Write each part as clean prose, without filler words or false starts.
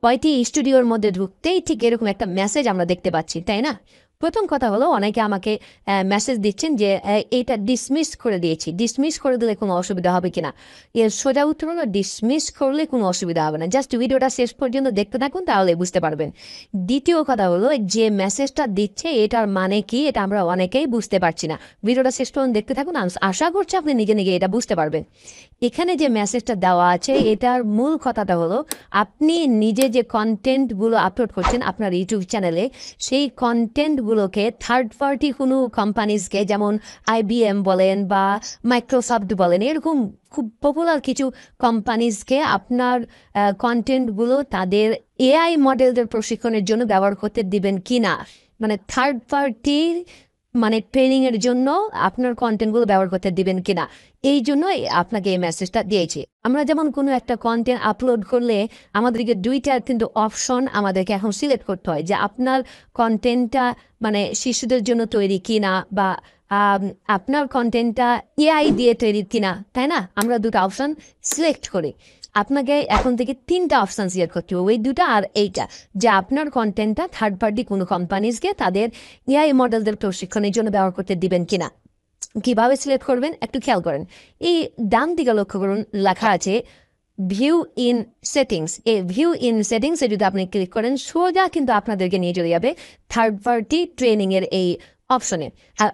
ওয়াইটি স্টুডিওর মধ্যে ঢুকতেই ঠিক এরকম একটা মেসেজ আমরা দেখতে পাচ্ছি, তাই না? প্রথম কথা হলো, অনেকে আমাকে মেসেজ দিচ্ছেন যে এইটা ডিসমিস করে দিয়েছি। ডিসমিস করে দিলে কোনো অসুবিধা হবে কিনা? এর সোজা উত্তর হলো ডিসমিস করলে কোনো অসুবিধা হবে না। জাস্ট ভিডিওটা শেষ পর্যন্ত দেখতে থাকুন, তাহলে বুঝতে পারবেন। দ্বিতীয় কথা হলো, যে মেসেজটা দিচ্ছে এটার মানে কি, এটা আমরা অনেকেই বুঝতে পারছি না। ভিডিওটা শেষ পর্যন্ত দেখতে থাকুন, আশা করছি আপনি নিজে নিজে এটা বুঝতে পারবেন। এখানে যে মেসেজটা দেওয়া আছে এটার মূল কথাটা হলো, আপনি নিজে যে কন্টেন্টগুলো আপলোড করছেন আপনার ইউটিউব চ্যানেলে, সেই কন্টেন্টগুলোকে থার্ড পার্টি কোনো কোম্পানিজকে, যেমন IBM বলেন বা মাইক্রোসফট বলেন, এরকম খুব পপুলার কিছু কোম্পানিজকে আপনার কন্টেন্টগুলো তাদের AI মডেলদের প্রশিক্ষণের জন্য ব্যবহার করতে দিবেন কি না। মানে থার্ড পার্টি ট্রেনিংয়ের জন্য আপনার কন্টেন্টগুলো ব্যবহার করতে দিবেন কিনা, এই জন্যই আপনাকে এই মেসেজটা দিয়েছি। আমরা যেমন কোনো একটা কন্টেন্ট আপলোড করলে আমাদেরকে দুইটা কিন্তু অপশন আমাদেরকে এখন সিলেক্ট করতে হয়, যে আপনার কন্টেন্টটা শিশুদের জন্য তৈরি কিনা, বা আপনার কন্টেন্টটা AI দিয়ে তৈরি কিনা, তাই না? আমরা দুটো অপশন সিলেক্ট করি। আপনাকে এখন থেকে 3টা অপশান সিলেক্ট করতে হবে, ওই দুটা আর এইটা, যে আপনার কন্টেন্টটা থার্ড পার্টি কোনো কোম্পানিজকে তাদের AI মডেলদের প্রশিক্ষণের জন্য ব্যবহার করতে দিবেন কিনা। কীভাবে সিলেক্ট করবেন একটু খেয়াল করেন। এই ডান দিকে লক্ষ্য করুন, লেখা আছে ভিউ ইন সেটিংস। এই ভিউ ইন সেটিংসে যদি আপনি ক্লিক করেন, সোজা কিন্তু আপনাদেরকে নিয়ে চলে যাবে থার্ড পার্টি ট্রেনিংয়ের এই অপশনে।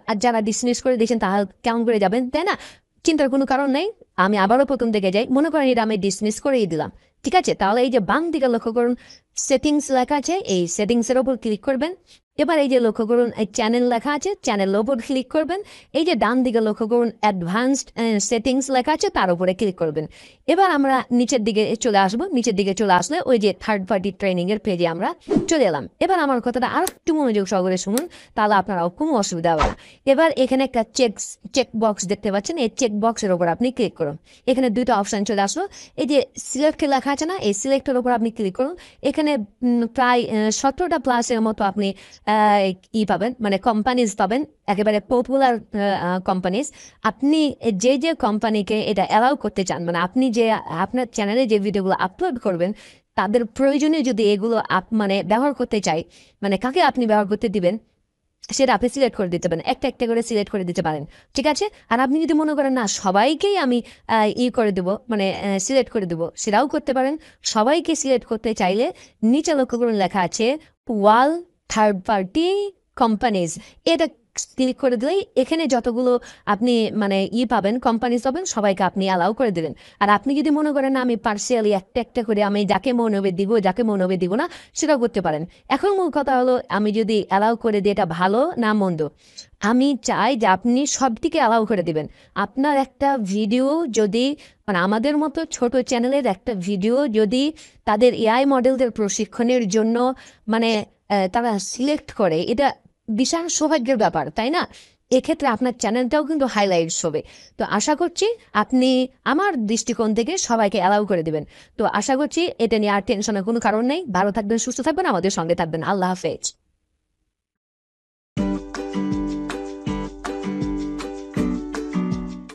আর যারা ডিসমিস করে দিয়েছেন তাহলে কেমন করে যাবেন, তাই না? চিন্তার কোনো কারণ নেই, আমি আবারও প্রথম দিকে যাই। মনে করেন এটা আমি ডিসমিস করেই দিলাম, ঠিক আছে? তাহলে এই যে বাম দিকে লক্ষ্য করুন, সেটিংস লেখা আছে, এই সেটিংসের ওপর ক্লিক করবেন। এবার এই যে লক্ষ্য করুন, এই চ্যানেল লেখা আছে, চ্যানেলের ওপর ক্লিক করবেন। এই যে ডান দিকে লক্ষ্য করুন, অ্যাডভান্সড সেটিংস লেখা আছে, তার উপরে ক্লিক করবেন। এবার আমরা নিচের দিকে চলে আসবো। নিচের দিকে চলে আসলে ওই যে থার্ড পার্টি ট্রেনিংয়ের পেজে আমরা চলে এলাম। এবার আমার কথাটা আর একটু মনোযোগ সহকারে শুনুন, তাহলে আপনারাও কোনো অসুবিধা হবে না। এবার এখানে একটা চেক বক্স দেখতে পাচ্ছেন, এই চেক বক্সের ওপর আপনি ক্লিক করুন। এখানে দুটো অপশান চলে আসলো। এই যে সিলেক্ট লেখা আছে না, এই সিলেক্টের ওপর আপনি ক্লিক করুন। এখানে প্রায় 17টা প্লাসের মতো আপনি পাবেন, কোম্পানিজ পাবেন, একেবারে পপুলার কোম্পানিজ। আপনি যে কোম্পানিকে এটা অ্যালাউ করতে চান, আপনি যে আপনার চ্যানেলে যে ভিডিওগুলো আপলোড করবেন তাদের প্রয়োজনে যদি এগুলো ব্যবহার করতে চাই, কাকে আপনি ব্যবহার করতে দিবেন সেটা আপনি সিলেক্ট করে দিতে পারেন, একটা একটা করে সিলেক্ট করে দিতে পারেন, ঠিক আছে? আর আপনি যদি মনে করেন না সবাইকেই আমি করে দেবো, সিলেক্ট করে দেবো, সেটাও করতে পারেন। সবাইকে সিলেক্ট করতে চাইলে নিচে লক্ষ্য করুন, লেখা আছে ওয়াল থার্ড পার্টি কোম্পানিজ। এটা ক্লিক করে দিলেই এখানে যতগুলো আপনি পাবেন, কোম্পানিজ পাবেন, সবাইকে আপনি অ্যালাউ করে দেবেন। আর আপনি যদি মনে করেন না আমি পার্সিয়ালি একটা একটা করে আমি যাকে মনে হবে দিব, যাকে মনে হবে দিব না, সেটাও করতে পারেন। এখন মূল কথা হলো, আমি যদি অ্যালাউ করে দিই এটা ভালো না মন্দ, আমি চাই যে আপনি সবটিকে অ্যালাউ করে দিবেন। আপনার একটা ভিডিও যদি আমাদের মতো ছোট চ্যানেলের একটা ভিডিও যদি তাদের AI মডেলদের প্রশিক্ষণের জন্য তারা সিলেক্ট করে, এটা বিশাল সৌভাগ্যের ব্যাপার, তাই না? এক্ষেত্রে আপনার চ্যানেলটাও কিন্তু হাইলাইটস হবে। তো আশা করছি আপনি আমার দৃষ্টিকোণ থেকে সবাইকে অ্যালাউ করে দেবেন। তো আশা করছি এটা নিয়ে আর টেনশনের কোনো কারণ নেই। ভালো থাকবেন, সুস্থ থাকবেন, আমাদের সঙ্গে থাকবেন। আল্লাহ হাফেজ।